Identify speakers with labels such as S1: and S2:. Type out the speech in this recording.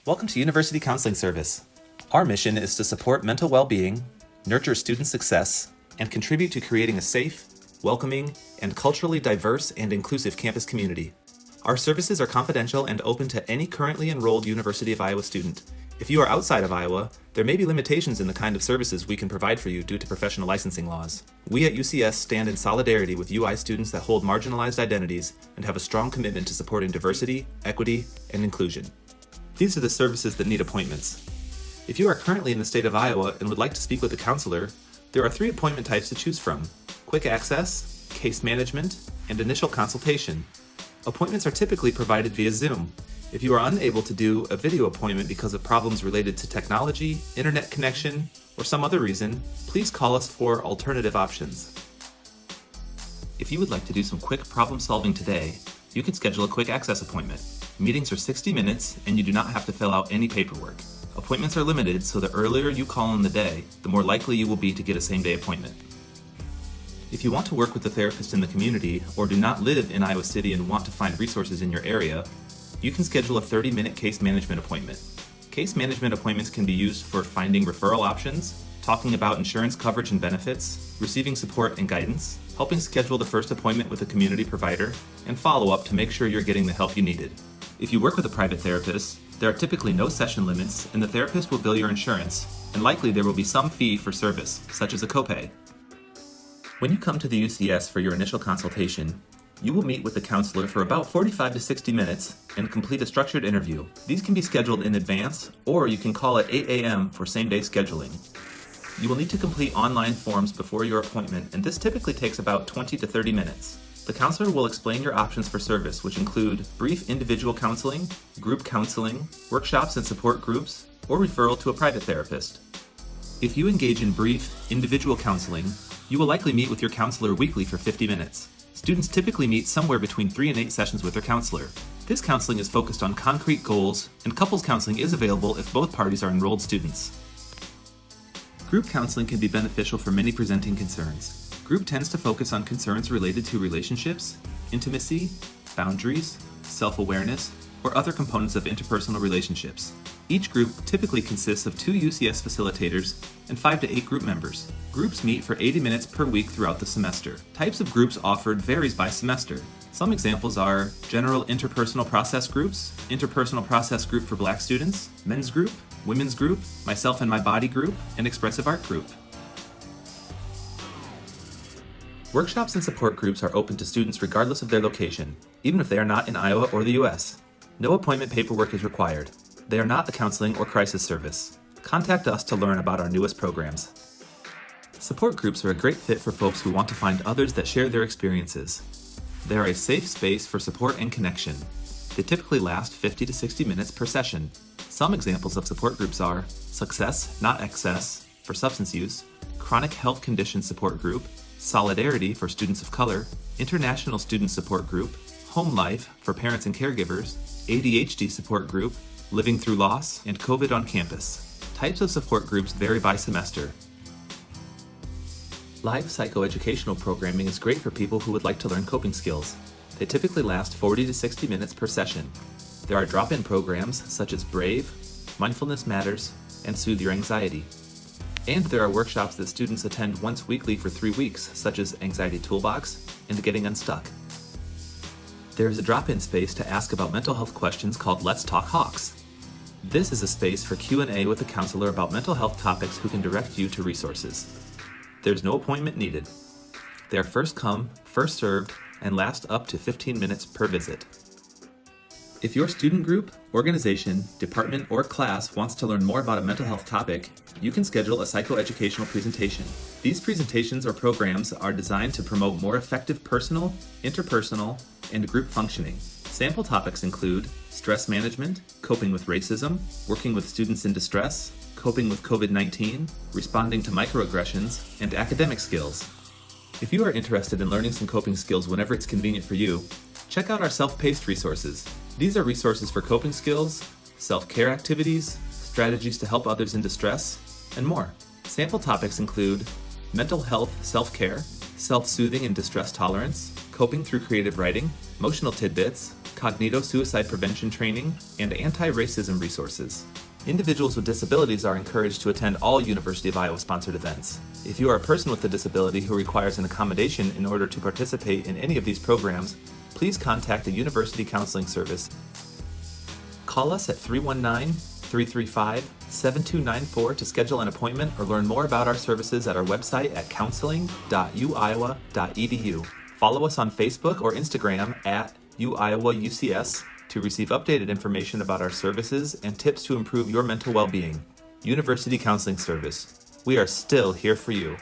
S1: Welcome to University Counseling Service. Our mission is to support mental well-being, nurture student success, and contribute to creating a safe, welcoming, and culturally diverse and inclusive campus community. Our services are confidential and open to any currently enrolled University of Iowa student. If you are outside of Iowa, there may be limitations in the kind of services we can provide for you due to professional licensing laws. We at UCS stand in solidarity with UI students that hold marginalized identities and have a strong commitment to supporting diversity, equity, and inclusion. These are the services that need appointments. If you are currently in the state of Iowa and would like to speak with a counselor, there are 3 appointment types to choose from: quick access, case management, and initial consultation. Appointments are typically provided via Zoom. If you are unable to do a video appointment because of problems related to technology, internet connection, or some other reason, please call us for alternative options. If you would like to do some quick problem solving today, you can schedule a quick access appointment. Meetings are 60 minutes and you do not have to fill out any paperwork. Appointments are limited, so the earlier you call in the day, the more likely you will be to get a same-day appointment. If you want to work with a therapist in the community or do not live in Iowa City and want to find resources in your area, you can schedule a 30-minute case management appointment. Case management appointments can be used for finding referral options, talking about insurance coverage and benefits, receiving support and guidance, helping schedule the first appointment with a community provider, and follow-up to make sure you're getting the help you needed. If you work with a private therapist, there are typically no session limits, and the therapist will bill your insurance, and likely there will be some fee for service, such as a copay. When you come to the UCS for your initial consultation, you will meet with the counselor for about 45 to 60 minutes and complete a structured interview. These can be scheduled in advance, or you can call at 8 a.m. for same-day scheduling. You will need to complete online forms before your appointment, and this typically takes about 20 to 30 minutes. The counselor will explain your options for service, which include brief individual counseling, group counseling, workshops and support groups, or referral to a private therapist. If you engage in brief individual counseling, you will likely meet with your counselor weekly for 50 minutes. Students typically meet somewhere between 3 and 8 sessions with their counselor. This counseling is focused on concrete goals, and couples counseling is available if both parties are enrolled students. Group counseling can be beneficial for many presenting concerns. Group tends to focus on concerns related to relationships, intimacy, boundaries, self-awareness, or other components of interpersonal relationships. Each group typically consists of 2 UCS facilitators and 5 to 8 group members. Groups meet for 80 minutes per week throughout the semester. Types of groups offered varies by semester. Some examples are general interpersonal process groups, interpersonal process group for Black students, men's group, women's group, myself and my body group, and expressive art group. Workshops and support groups are open to students regardless of their location, even if they are not in Iowa or the U.S. No appointment paperwork is required. They are not a counseling or crisis service. Contact us to learn about our newest programs. Support groups are a great fit for folks who want to find others that share their experiences. They are a safe space for support and connection. They typically last 50 to 60 minutes per session. Some examples of support groups are Success, Not Excess for substance use, Chronic Health Condition Support Group, Solidarity for students of color, International Student Support Group, Home Life for parents and caregivers, ADHD Support Group, Living Through Loss, and COVID on Campus. Types of support groups vary by semester. Live psychoeducational programming is great for people who would like to learn coping skills. They typically last 40 to 60 minutes per session. There are drop-in programs such as Brave, Mindfulness Matters, and Soothe Your Anxiety. And there are workshops that students attend once weekly for 3 weeks, such as Anxiety Toolbox and Getting Unstuck. There is a drop-in space to ask about mental health questions called Let's Talk Hawks. This is a space for Q&A with a counselor about mental health topics who can direct you to resources. There's no appointment needed. They are first come, first served, and last up to 15 minutes per visit. If your student group, organization, department, or class wants to learn more about a mental health topic, you can schedule a psychoeducational presentation. These presentations or programs are designed to promote more effective personal, interpersonal, and group functioning. Sample topics include stress management, coping with racism, working with students in distress, coping with COVID-19, responding to microaggressions, and academic skills. If you are interested in learning some coping skills whenever it's convenient for you, check out our self-paced resources. These are resources for coping skills, self-care activities, strategies to help others in distress, and more. Sample topics include mental health self-care, self-soothing and distress tolerance, coping through creative writing, emotional tidbits, cognito-suicide prevention training, and anti-racism resources. Individuals with disabilities are encouraged to attend all University of Iowa sponsored events. If you are a person with a disability who requires an accommodation in order to participate in any of these programs, please contact the University Counseling Service. Call us at 319-335-7294 to schedule an appointment or learn more about our services at our website at counseling.uiowa.edu. Follow us on Facebook or Instagram at UIowa UCS to receive updated information about our services and tips to improve your mental well-being. University Counseling Service. We are still here for you.